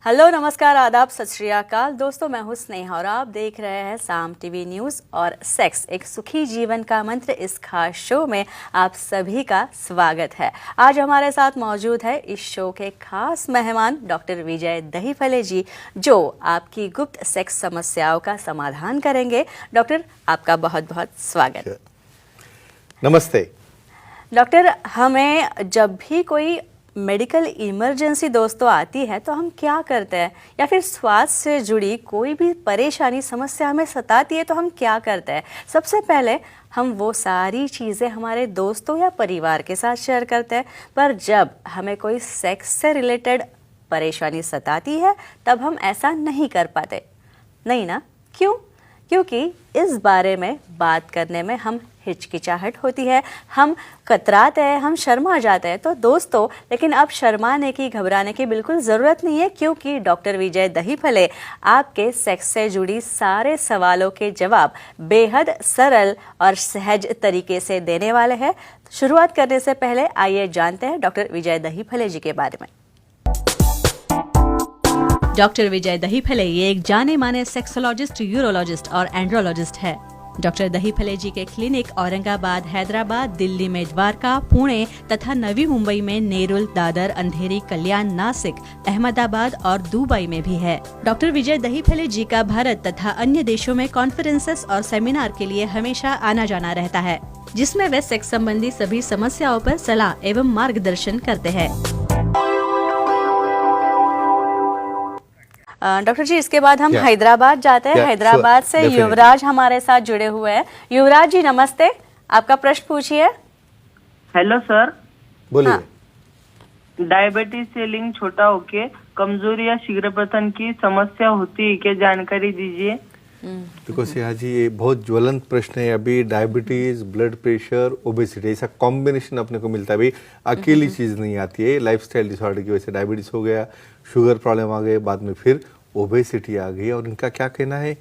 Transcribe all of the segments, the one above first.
Hello, नमस्कार, आदाब, सत श्री अकाल। दोस्तों, मैं हूं स्नेहा और आप देख रहे हैं साम टीवी न्यूज़ और सेक्स एक सुखी जीवन का मंत्र। इस खास शो में आप सभी का स्वागत है। आज हमारे साथ मौजूद है इस शो के खास मेहमान डॉक्टर विजय दहीफले जी, जो आपकी गुप्त सेक्स समस्याओं का समाधान करेंगे। डॉक्टर, आपका बहुत बहुत स्वागत। नमस्ते डॉक्टर, हमें जब भी कोई मेडिकल इमरजेंसी दोस्तों आती है तो हम क्या करते हैं, या फिर स्वास्थ्य से जुड़ी कोई भी परेशानी समस्या हमें सताती है तो हम क्या करते हैं? सबसे पहले हम वो सारी चीज़ें हमारे दोस्तों या परिवार के साथ शेयर करते हैं, पर जब हमें कोई सेक्स से रिलेटेड परेशानी सताती है तब हम ऐसा नहीं कर पाते, नहीं ना? क्यों? क्योंकि इस बारे में बात करने में हम हिचकिचाहट होती है, हम कतराते हैं, हम शर्मा जाते हैं। तो दोस्तों, लेकिन अब शर्माने की, घबराने की बिल्कुल ज़रूरत नहीं है, क्योंकि डॉक्टर विजय दहीफले आपके सेक्स से जुड़ी सारे सवालों के जवाब बेहद सरल और सहज तरीके से देने वाले हैं। शुरुआत करने से पहले आइए जानते हैं डॉक्टर विजय दहीफले जी के बारे में। डॉक्टर विजय दहीफले ये एक जाने माने सेक्सोलॉजिस्ट, यूरोलॉजिस्ट और एंड्रोलॉजिस्ट है। डॉक्टर दहीफले जी के क्लिनिक औरंगाबाद, हैदराबाद, दिल्ली में द्वारका, पुणे तथा नवी मुंबई में नेरुल, दादर, अंधेरी, कल्याण, नासिक, अहमदाबाद और दुबई में भी है। डॉक्टर विजय दहीफले जी का भारत तथा अन्य देशों में कॉन्फ्रेंसेस और सेमिनार के लिए हमेशा आना जाना रहता है, जिसमें वे सेक्स संबंधी सभी समस्याओं पर सलाह एवं मार्गदर्शन करते हैं। डॉक्टर जी, इसके बाद हम हैदराबाद जाते हैं। हैदराबाद से युवराज हमारे साथ जुड़े हुए हैं। युवराज जी, नमस्ते, आपका प्रश्न पूछिए। हेलो सर, बोलिए। हाँ। डायबिटीज से लिंग छोटा होके कमजोरी या शीघ्रपतन की समस्या होती है, क्या जानकारी दीजिए। देखो सिया जी, ये बहुत ज्वलंत प्रश्न है। अभी डायबिटीज, ब्लड प्रेशर, ओबेसिटी, ऐसा कॉम्बिनेशन अपने को मिलता है। अभी अकेली चीज नहीं आती है। लाइफस्टाइल डिसऑर्डर की वजह से डायबिटीज हो गया, शुगर प्रॉब्लम आ गए, बाद में फिर ओबेसिटी आ गई। और इनका क्या कहना है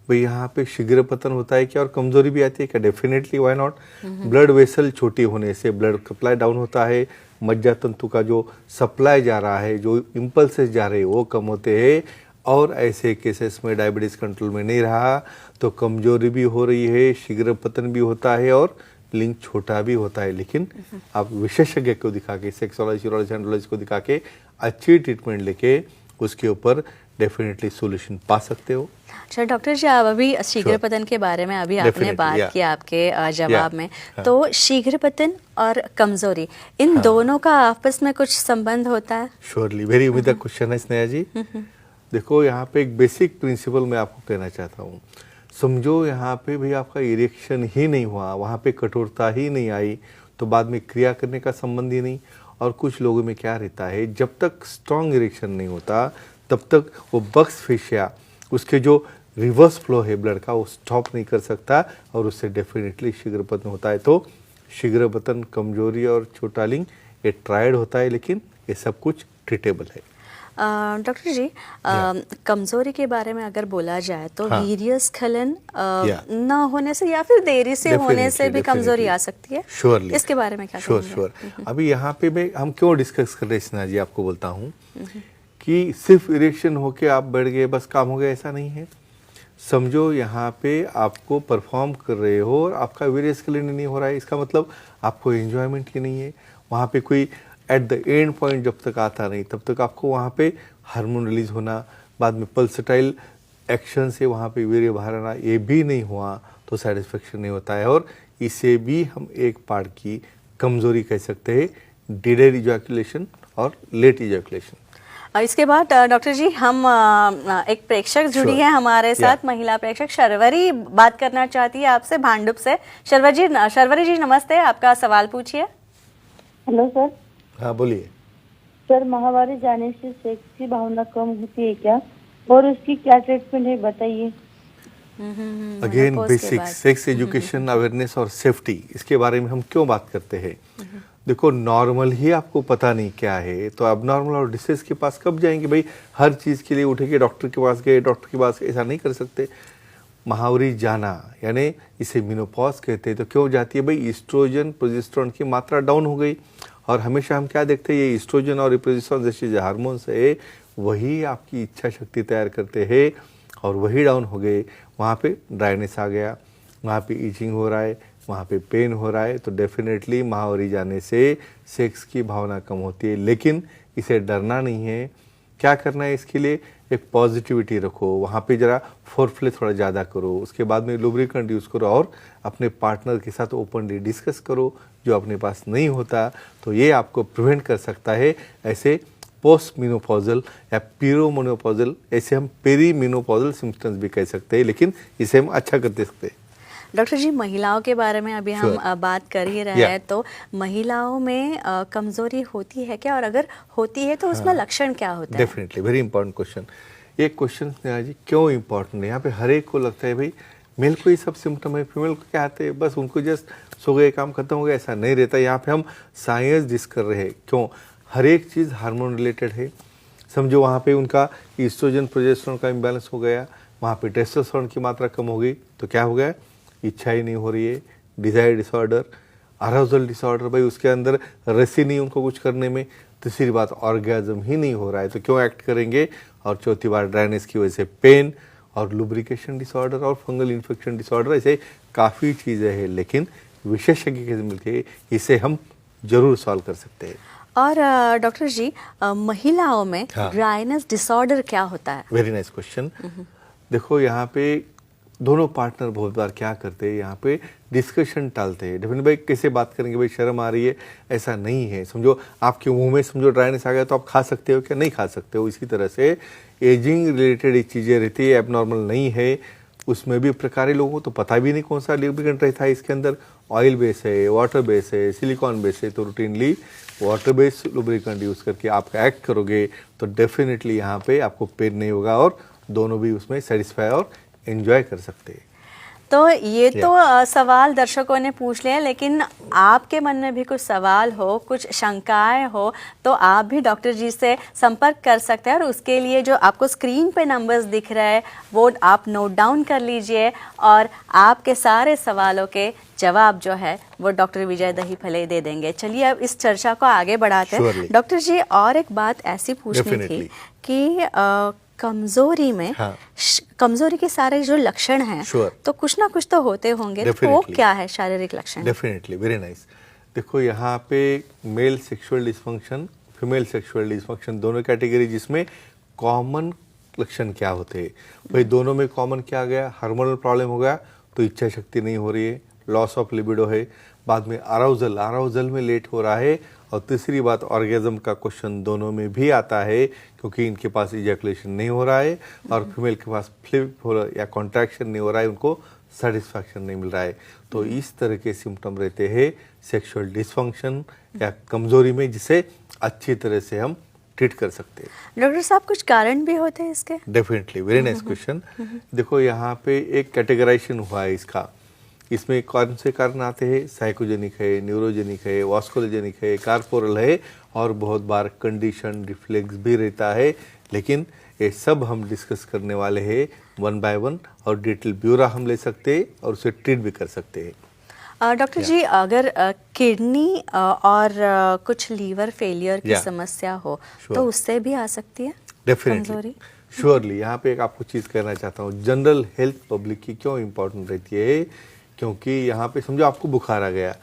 भाई, यहाँ पे शीघ्र पतन होता है क्या और कमजोरी भी आती है क्या? Definitely, why not. Blood vessel छोटी होने से ब्लड सप्लाई डाउन होता है, मज्जा तंतु का जो सप्लाई जा रहा है, जो इम्पल्सेस जा रहे हैं वो कम होते हैं। और ऐसे केसेस में डायबिटीज कंट्रोल में नहीं रहा तो कमजोरी भी हो रही है, शीघ्र पतन भी होता है और लिंग छोटा भी होता है। लेकिन आप विशेषज्ञ को दिखा के, सेक्सोलॉजिस्ट, यूरोलॉजिस्ट, एंड्रोलॉजिस्ट को दिखा के अच्छी ट्रीटमेंट लेके उसके ऊपर डेफिनेटली सॉल्यूशन पा सकते हो। अच्छा डॉक्टर जी, आप अभी शीघ्र पतन के बारे में अभी आपने बात की आपके जवाब में, तो शीघ्र पतन और कमजोरी, इन दोनों का आपस में कुछ संबंध होता है? श्योरली, वेरी उम्मीद क्वेश्चन है स्नेहा जी। देखो, यहाँ पे एक बेसिक प्रिंसिपल मैं आपको कहना चाहता हूँ। समझो यहाँ पे भाई आपका इरेक्शन ही नहीं हुआ, वहाँ पे कठोरता ही नहीं आई, तो बाद में क्रिया करने का संबंध ही नहीं। और कुछ लोगों में क्या रहता है, जब तक स्ट्रॉन्ग इरेक्शन नहीं होता तब तक वो बक्स फेशिया, उसके जो रिवर्स फ्लो है ब्लड का, वो स्टॉप नहीं कर सकता और उससे डेफिनेटली शीघ्र पतन होता है। तो शीघ्र पतन, कमजोरी और छोटा लिंग, ये ट्रायड होता है, लेकिन ये सब कुछ ट्रीटेबल है। डॉक्टर जी, कमजोरी के बारे में अगर बोला जाए तो वीर्य स्खलन न होने से या फिर देरी से होने से भी कमजोरी आ सकती है। श्योरली, इसके बारे में क्या कहेंगे? श्योर। अभी यहाँ पे हम क्यों डिस्कस कर रहे हैं स्नेहा जी, आपको बोलता हूँ कि सिर्फ इरेक्शन होके आप बैठ गए बस काम हो गया, ऐसा नहीं है। समझो यहाँ पे आपको परफॉर्म कर रहे हो और आपका वीर्य स्खलन नहीं हो रहा है, इसका मतलब आपको एंजॉयमेंट ही नहीं है। वहाँ पे कोई एट द एंड पॉइंट जब तक आता नहीं तब तक आपको वहाँ पे हार्मोन रिलीज होना, बाद में पल्सटाइल एक्शन से वहाँ पे वीर्य बाहर आना, ये भी नहीं हुआ तो सेटिस्फेक्शन नहीं होता है। और इसे भी हम एक पार्ट की कमजोरी कह सकते हैं, डिलेड इजैकुलेशन और लेट इजैकुलेशन। इसके बाद डॉक्टर जी, हम एक प्रेक्षक जुड़ी है हमारे साथ, महिला प्रेक्षक शर्वरी बात करना चाहती है आपसे, भांडुप से। शर्वरी जी नमस्ते, आपका सवाल पूछिए। Hello sir. हाँ, बोलिए। सर, माहवारी जाने से सेक्स की भावना कम होती है क्या, और उसकी क्या ट्रीटमेंट है, बताइए। Again basic sex education, awareness और सेफ्टी, इसके बारे में हम क्यों बात करते हैं। देखो, नॉर्मल ही आपको पता नहीं क्या है तो अब नॉर्मल और डिसीज के पास कब जाएंगे भाई? हर चीज़ के लिए उठेंगे डॉक्टर के पास गए, डॉक्टर के पास, ऐसा नहीं कर सकते। महावरी जाना यानी इसे मेनोपॉज कहते हैं। तो क्यों जाती है भाई? ईस्ट्रोजन, प्रोजेस्टेरोन की मात्रा डाउन हो गई और हमेशा हम क्या देखते हैं, ये ईस्ट्रोजन और प्रोजेस्टेरोन जैसे जो हार्मोन्स है वही आपकी इच्छा शक्ति तैयार करते हैं, और वही डाउन हो गए, वहाँ पे ड्राइनेस आ गया, वहाँ पे ईचिंग हो रहा है, वहाँ पे पेन हो रहा है, तो डेफिनेटली माहौरी जाने से सेक्स की भावना कम होती है। लेकिन इसे डरना नहीं है। क्या करना है इसके लिए, एक पॉजिटिविटी रखो, वहाँ पे जरा फोरप्ले थोड़ा ज़्यादा करो, उसके बाद में लुब्रिकेंट यूज़ करो और अपने पार्टनर के साथ ओपनली डिस्कस करो। जो अपने पास नहीं होता तो ये आपको प्रिवेंट कर सकता है ऐसे पोस्ट मेनोपॉजल या पीरोमोनोपॉजल, ऐसे हम पेरीमेनोपॉजल सिम्टम्स भी कह सकते हैं, लेकिन इसे हम अच्छा कर सकते हैं। डॉक्टर जी, महिलाओं के बारे में अभी हम बात कर ही रहे हैं, तो महिलाओं में कमजोरी होती है क्या, और अगर होती है तो उसमें लक्षण क्या होता है? Definitely very important question. ये क्वेश्चन नेहा जी क्यों इंपॉर्टेंट है, यहाँ पे हर एक को लगता है भाई मेल को ये सब सिम्टम है, फीमेल को क्या आते हैं, बस उनको जस्ट सो गए काम खत्म हो गया, ऐसा नहीं रहता। यहाँ पे हम साइंस डिस्कस कर रहे हैं, क्यों हर एक चीज़ हार्मोन रिलेटेड है। समझो वहाँ पे उनका ईस्ट्रोजन प्रोजेस्टेरोन का इम्बैलेंस हो गया, वहाँ पे टेस्टोस्टेरोन की मात्रा कम हो गई, तो क्या हो गया, इच्छा ही नहीं हो रही है, डिजायर डिसऑर्डर, अराउजल डिसऑर्डर, भाई उसके अंदर रसी नहीं उनको कुछ करने में। तीसरी बात, ऑर्गेजम ही नहीं हो रहा है, तो क्यों एक्ट करेंगे। और चौथी बात, ड्राइनेस की वजह से पेन और लुब्रिकेशन डिसऑर्डर और फंगल इन्फेक्शन डिसऑर्डर, ऐसे काफ़ी चीज़ें हैं, लेकिन विशेषज्ञ के मिलकर इसे हम जरूर सॉल्व कर सकते हैं। और डॉक्टर जी, महिलाओं में ड्राइनेस डिसऑर्डर क्या होता है? Very nice question. देखो यहाँ पे दोनों पार्टनर बहुत बार क्या करते हैं, यहाँ पे डिस्कशन टालते हैं। डेफिनेटली भाई कैसे बात करेंगे, भाई शर्म आ रही है, ऐसा नहीं है। समझो आपके मुंह में समझो ड्राइनेस आ गया तो आप खा सकते हो क्या, नहीं खा सकते हो। इसी तरह से एजिंग रिलेटेड चीज़ें रहती है, एबनॉर्मल नहीं है, उसमें भी प्रकार लोगों को तो पता भी नहीं कौन सा लुब्रिकेंट रहता है इसके अंदर, ऑयल बेस है, वाटर बेस है, सिलिकॉन बेस है, तो routinely water base lubricant use करके आप एक्ट करोगे तो डेफिनेटली यहाँ पे आपको पेन नहीं होगा और दोनों भी उसमें सेटिस्फाई और एंजॉय कर सकते हैं। तो ये तो सवाल दर्शकों ने पूछ लिया, लेकिन आपके मन में भी कुछ सवाल हो, कुछ शंकाएं हो, तो आप भी डॉक्टर जी से संपर्क कर सकते हैं। और उसके लिए जो आपको स्क्रीन पे नंबर्स दिख रहे हैं वो आप नोट डाउन कर लीजिए, और आपके सारे सवालों के जवाब जो है वो डॉक्टर विजय दहीफले दे देंगे। चलिए अब इस चर्चा को आगे बढ़ाते हैं। डॉक्टर जी, और एक बात ऐसी पूछनी थी कि कमजोरी में कमजोरी के सारे जो लक्षण हैं तो कुछ ना कुछ तो होते होंगे, तो वो क्या है शारीरिक लक्षण? Definitely very nice. देखो यहाँ पे male sexual dysfunction, female sexual dysfunction दोनों कैटेगरी, जिसमें कॉमन लक्षण क्या होते हैं, भाई दोनों में कॉमन क्या आ गया, हार्मोनल प्रॉब्लम हो गया तो इच्छा शक्ति नहीं हो रही है, लॉस ऑफ लिबिडो है, बाद में अराउजल में लेट हो रहा है, और तीसरी बात ऑर्गेजम का क्वेश्चन दोनों में भी आता है क्योंकि इनके पास इजैकुलेशन नहीं हो रहा है और फीमेल के पास फ्लिप हो रहा या कॉन्ट्रैक्शन नहीं हो रहा है, उनको सेटिस्फैक्शन नहीं मिल रहा है। तो इस तरह के सिम्टम रहते हैं सेक्सुअल डिसफंक्शन या कमजोरी में, जिसे अच्छी तरह से हम ट्रीट कर सकते हैं। डॉक्टर साहब, कुछ कारण भी होते हैं इसके? Definitely very nice question. देखो यहाँ पे एक कैटेगराइजेशन हुआ है इसका, इसमें कौन से कारण आते हैं, साइकोजेनिक है, न्यूरोजेनिक है, वास्कुलरजेनिक है, कार्पोरल है, और बहुत बार कंडीशन रिफ्लेक्स भी रहता है। लेकिन ये सब हम डिस्कस करने वाले हैं वन बाय वन, और डिटेल ब्यूरा हम ले सकते हैं और उसे ट्रीट भी कर सकते हैं। डॉक्टर जी, अगर किडनी और कुछ लीवर फेलियर की समस्या हो तो उससे भी आ सकती है डेफिनेटली, श्योरली। यहाँ पे एक आपको चीज़ कहना चाहता हूँ, जनरल हेल्थ पब्लिक की क्यों इम्पोर्टेंट रहती है, क्योंकि यहाँ पे समझो आपको बुखार आ गया,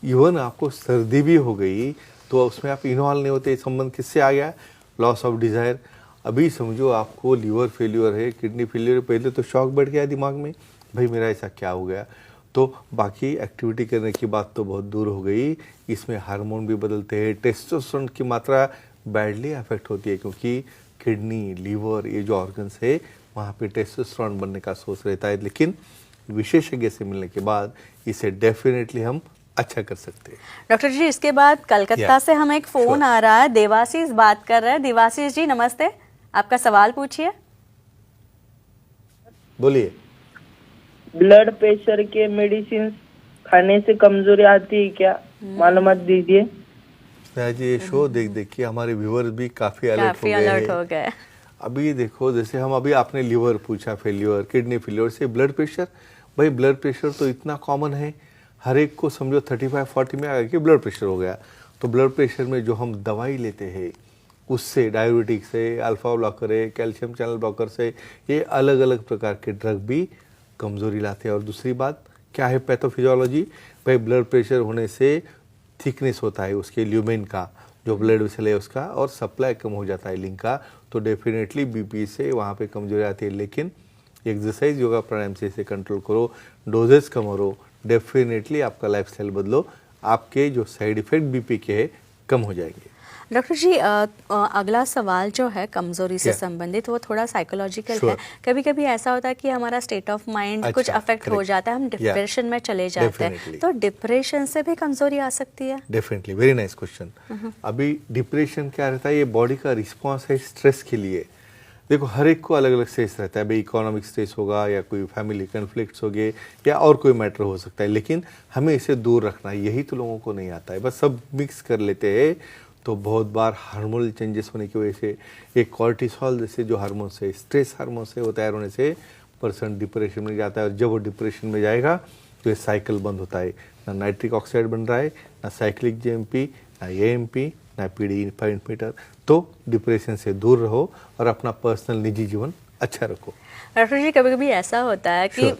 इवन आपको सर्दी भी हो गई, तो उसमें आप इन्वॉल्व नहीं होते। संबंध किससे आ गया, लॉस ऑफ डिजायर। अभी समझो आपको लीवर फेल्यूर है, किडनी फेल्यूर है, पहले तो शॉक बैठ गया दिमाग में, भाई मेरा ऐसा क्या हो गया, तो बाकी एक्टिविटी करने की बात तो बहुत दूर हो गई, इसमें हार्मोन भी बदलते हैं, टेस्टोस्टेरोन की मात्रा बैडली अफेक्ट होती है, क्योंकि किडनी, लीवर, ये जो ऑर्गन्स है वहाँ पे टेस्टोस्टेरोन बनने का सोच रहता है। लेकिन विशेषज्ञ से मिलने के बाद इसे डेफिनेटली हम अच्छा कर सकते हैं। डॉक्टर जी, इसके बाद कलकत्ता से हमें एक फोन आ रहा है, देवाशीष बात कर रहे हैं। देवाशीष जी नमस्ते, आपका सवाल पूछिए। बोलिए। ब्लड प्रेशर के मेडिसिन खाने से कमजोरी आती है क्या, मालूमात दीजिए। जी ये शो देख देख के हमारे व्यूअर्स भी काफी अलर्ट हो गए। अभी देखो, जैसे हम अभी आपने लीवर पूछा, फेल्यूर, किडनी फेल्यूर से ब्लड प्रेशर, भाई ब्लड प्रेशर तो इतना कॉमन है, हर एक को समझो 35-40 में आ गया कि ब्लड प्रेशर हो गया, तो ब्लड प्रेशर में जो हम दवाई लेते हैं उससे, डायबिटिक से, अल्फा ब्लॉकर है, कैल्शियम चैनल ब्लॉकर से, ये अलग अलग प्रकार के ड्रग भी कमज़ोरी लाते हैं। और दूसरी बात क्या है पैथोफिजियोलॉजी, भाई ब्लड प्रेशर होने से थिकनेस होता है उसके ल्यूमेन का, जो ब्लड वेसल है उसका, और सप्लाई कम हो जाता है लिंग का, तो डेफिनेटली बीपी से वहाँ पे कमजोरी आती है। लेकिन एक्सरसाइज, योगा, प्राणायाम से इसे कंट्रोल करो, डोजेस कम करो, डेफिनेटली आपका लाइफस्टाइल बदलो, आपके जो साइड इफेक्ट बीपी के हैं कम हो जाएंगे। डॉक्टर जी, अगला सवाल जो है कमजोरी से क्या? संबंधित, वो थोड़ा साइकोलॉजिकल Sure. है। कभी कभी ऐसा होता है कि हमारा स्टेट ऑफ माइंड कुछ अच्छा, अफेक्ट हो correct. जाता है, हम डिप्रेशन में चले जाते हैं, Definitely. तो डिप्रेशन से भी कमजोरी आ सकती है? Definitely, very nice question. अभी डिप्रेशन क्या रहता है, ये बॉडी का रिस्पॉन्स है स्ट्रेस के लिए। देखो हर एक को अलग अलग स्ट्रेस रहता है, भाई इकोनॉमिक स्ट्रेस होगा या कोई फैमिली कन्फ्लिक्ट्स हो गए या और कोई मैटर हो सकता है, लेकिन हमें इसे दूर रखना है, यही तो लोगों को नहीं आता है। बस सब मिक्स कर लेते हैं, तो बहुत बार हार्मोनल चेंजेस होने की वजह से, एक कॉर्टिसोल जैसे जो हार्मोन से, स्ट्रेस हार्मोन से तैयार होने से पर्सन डिप्रेशन में जाता है। और जब वो डिप्रेशन में जाएगा तो ये साइकिल बंद होता है, ना नाइट्रिक ऑक्साइड बन रहा है, ना साइक्लिक जेएमपी, ना एएमपी, ना पीडी इनहिबिटर। तो डिप्रेशन से दूर रहो और अपना पर्सनल निजी जीवन अच्छा रखो। डॉक्टर जी, कभी कभी ऐसा होता है कि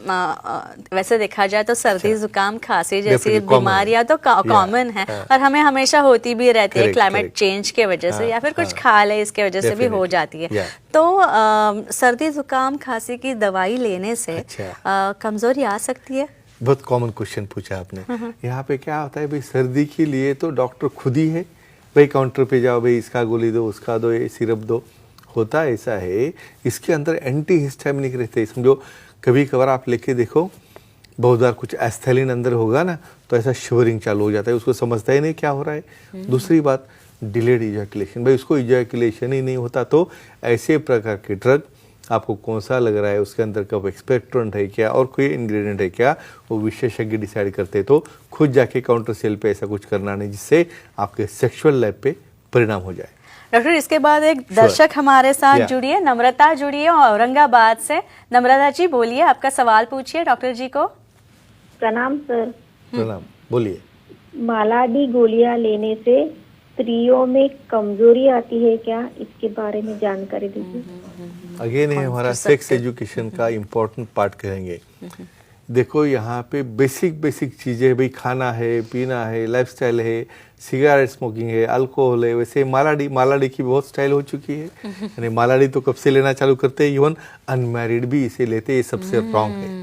वैसे देखा जाए तो सर्दी जुकाम खांसी जैसी Definitely common बीमारियां तो है। कॉमन है, हाँ। और हमें हमेशा होती भी रहती है Correct, क्लाइमेट correct. चेंज के वजह से, हाँ, या फिर कुछ हाँ। खा ले इसके वजह से भी हो Definitely. जाती है। Yeah. तो सर्दी जुकाम खांसी की दवाई लेने से अच्छा। कमजोरी आ सकती है? बहुत कॉमन क्वेश्चन पूछा आपने। यहाँ पे क्या होता है, भाई सर्दी के लिए तो डॉक्टर खुद ही है, भाई काउंटर पे जाओ, भाई इसका गोली दो, उसका दो, ये सिरप दो। होता ऐसा है, इसके अंदर एंटी हिस्टामिनिक रहते हैं। समझो कभी कभार आप लेके देखो, बहुत बार कुछ एस्थेलिन अंदर होगा ना, तो ऐसा शिवरिंग चालू हो जाता है, उसको समझता ही नहीं क्या हो रहा है। दूसरी बात डिलेड इजैकुलेशन, भाई उसको इजैकुलेशन ही नहीं होता, तो ऐसे प्रकार के ड्रग आपको कौन सा लग रहा है, उसके अंदर कब एक्सपेक्ट्रेंट है क्या और कोई इंग्रेडिएंट है क्या, वो विशेषज्ञ डिसाइड करते। तो खुद जाके काउंटर सेल पे ऐसा कुछ करना नहीं जिससे आपके सेक्सुअल लाइफ पे परिणाम हो जाए। डॉक्टर, इसके बाद एक दर्शक हमारे साथ Yeah. जुड़िए, नम्रता जुड़िए औरंगाबाद से। नम्रता जी बोलिए, आपका सवाल पूछिए डॉक्टर जी को। प्रणाम सर। प्रणाम, बोलिए। मालाडी गोलियां लेने से स्त्रियों में कमजोरी आती है क्या, इसके बारे में जानकारी दीजिए। अगेन ये हमारा सेक्स एजुकेशन का इम्पोर्टेंट पार्ट कहेंगे। देखो यहाँ पे बेसिक चीजें, भाई खाना है, पीना है, लाइफस्टाइल है, सिगरेट स्मोकिंग है, अल्कोहल है। वैसे मालाडी की बहुत स्टाइल हो चुकी है, यानी मालाडी तो कब से लेना चालू करते हैं, इवन अनमैरिड भी इसे लेते हैं, ये सबसे रॉन्ग है।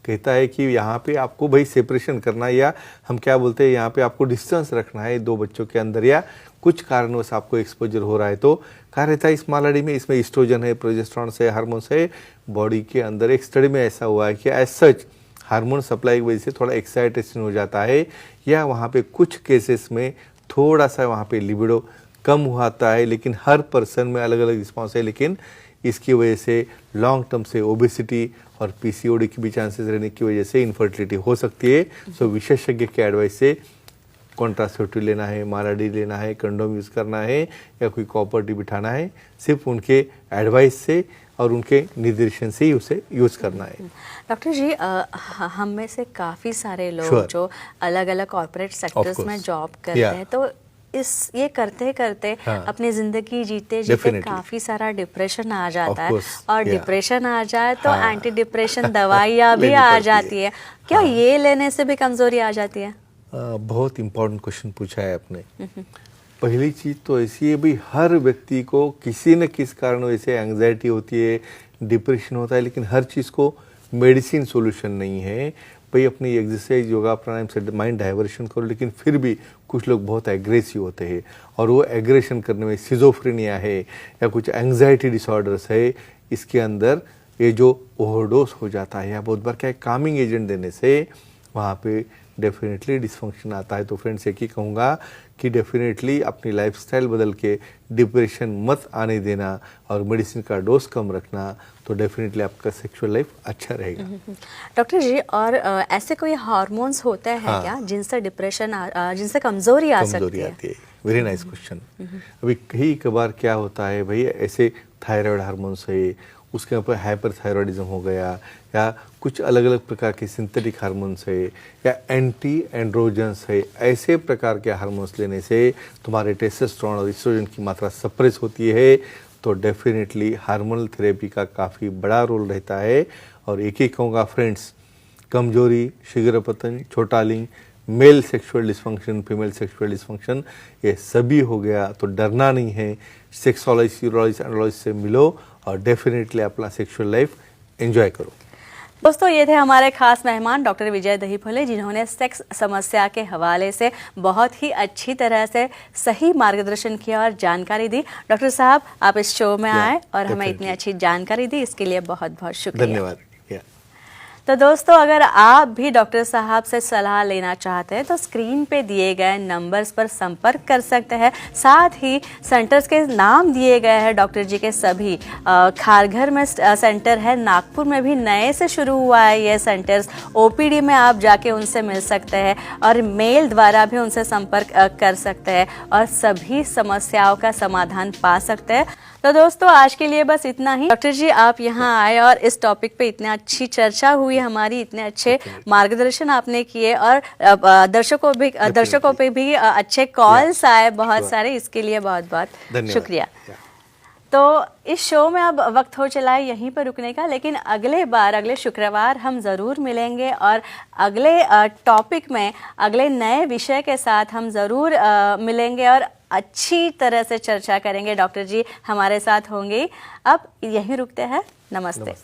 कहता है कि यहाँ पे आपको भाई सेपरेशन करना है, या हम क्या बोलते हैं, यहाँ पे आपको डिस्टेंस रखना है दो बच्चों के अंदर, या कुछ कारणों से आपको एक्सपोजर हो रहा है। तो कहा रहता है इस मालाडी में, इसमें एस्ट्रोजन है, प्रोजेस्टेरॉन है, हार्मोन्स है बॉडी के अंदर। एक स्टडी में ऐसा हुआ है कि एज सच हार्मोन सप्लाई की वजह से थोड़ा एक्साइटेशन हो जाता है, या वहाँ पे कुछ केसेस में थोड़ा सा वहाँ पे लिबिडो कम होता है, लेकिन हर पर्सन में अलग अलग रिस्पॉन्स है। लेकिन इसकी वजह से लॉन्ग टर्म से ओबेसिटी और पीसीओडी की भी चांसेस रहने की वजह से इनफर्टिलिटी हो सकती है। सो विशेषज्ञ के एडवाइस से कॉन्ट्रासेप्टिव लेना है, मालाडी लेना है, कंडोम यूज़ करना है, या कोई कॉपर बिठाना है, सिर्फ उनके एडवाइस से और उनके निर्देशन से ही उसे यूज़ करना है। डॉक्टर जी, हम में से काफ़ी सारे लोग Sure. जो अलग अलग कॉर्पोरेट सेक्टर्स course. में जॉब करते Yeah. हैं, तो ये करते करते हाँ. अपनी जिंदगी जीते Definitely. काफी सारा डिप्रेशन आ जाता है, Of course. और Yeah. डिप्रेशन आ जाए तो हाँ. एंटी डिप्रेशन दवाइयाँ भी लेनी आ पड़ती जाती है। क्या हाँ. ये लेने से भी कमजोरी आ जाती है? बहुत इंपॉर्टेंट क्वेश्चन पूछा है आपने। पहली चीज तो ऐसी है, भाई हर व्यक्ति को किसी न किस कारण वैसे एंग्जाइटी होती है, डिप्रेशन होता है, लेकिन हर चीज़ को मेडिसिन सॉल्यूशन नहीं है। भाई अपनी एक्सरसाइज, योगा, प्राणायाम से माइंड डाइवर्शन करो, लेकिन फिर भी कुछ लोग बहुत एग्रेसिव होते हैं, और वो एग्रेशन करने में सिजोफ्रेनिया है या कुछ एंग्जाइटी डिसऑर्डर्स है, इसके अंदर ये जो ओवरडोज हो जाता है, या बहुत बार क्या है कामिंग एजेंट देने से वहाँ पे डेफिनेटली डिसफंक्शन आता है। तो फ्रेंड्स एक ही कहूँगा कि डेफिनेटली अपनी लाइफस्टाइल बदल के डिप्रेशन मत आने देना, और मेडिसिन का डोज कम रखना, तो डेफिनेटली आपका सेक्सुअल लाइफ अच्छा रहेगा। डॉक्टर जी, और ऐसे कोई हार्मोन्स होते हैं हाँ. क्या जिनसे डिप्रेशन जिनसे कमजोरी आ सकती कमजोरी है? आती है। Very nice question. अभी कई कबार क्या होता है भाई, ऐसे थायराइड हार्मोन्स है, उसके ऊपर हाइपरथायरॉयडिज्म हो गया, या कुछ अलग अलग प्रकार के सिंथेटिक हार्मोन्स है या एंटी एंड्रोजन्स है, ऐसे प्रकार के हार्मोन्स लेने से तुम्हारे टेस्टोस्टेरोन और एस्ट्रोजन की मात्रा सप्रेस होती है, तो डेफिनेटली हार्मोनल थेरेपी का काफ़ी बड़ा रोल रहता है। और एक ही कहूँगा फ्रेंड्स, कमजोरी, शीघ्र पतन, छोटा लिंग, male sexual dysfunction, female sexual dysfunction, ये सभी हो गया तो डरना नहीं है। सेक्सोलॉजिस्ट, यूरोलॉजिस्ट, एंड्रोलॉजिस्ट से मिलो और डेफिनेटली अपना सेक्सुअल लाइफ एंजॉय करो। दोस्तों, ये थे हमारे खास मेहमान डॉक्टर विजय दहीफुले, जिन्होंने सेक्स समस्या के हवाले से बहुत ही अच्छी तरह से सही मार्गदर्शन किया और जानकारी दी। डॉक्टर साहब, आप इस शो में आए और हमें इतनी अच्छी जानकारी दी, इसके लिए बहुत बहुत शुक्रिया। धन्यवाद। तो दोस्तों, अगर आप भी डॉक्टर साहब से सलाह लेना चाहते हैं तो स्क्रीन पे दिए गए नंबर्स पर संपर्क कर सकते हैं। साथ ही सेंटर्स के नाम दिए गए हैं डॉक्टर जी के सभी। खारघर में सेंटर है, नागपुर में भी नए से शुरू हुआ है ये सेंटर्स। ओपीडी में आप जाके उनसे मिल सकते हैं और मेल द्वारा भी उनसे संपर्क कर सकते हैं और सभी समस्याओं का समाधान पा सकते हैं। तो दोस्तों, आज के लिए बस इतना ही। डॉक्टर जी, आप यहाँ आए और इस टॉपिक पे इतनी अच्छी चर्चा हुई हमारी, इतने अच्छे मार्गदर्शन आपने किए और दर्शकों पे भी अच्छे कॉल्स आए बहुत सारे, इसके लिए बहुत बहुत शुक्रिया। तो इस शो में अब वक्त हो चला है यहीं पर रुकने का, लेकिन अगले शुक्रवार हम ज़रूर मिलेंगे और अगले टॉपिक में अगले नए विषय के साथ हम ज़रूर मिलेंगे और अच्छी तरह से चर्चा करेंगे। डॉक्टर जी हमारे साथ होंगे। अब यहीं रुकते हैं। नमस्ते।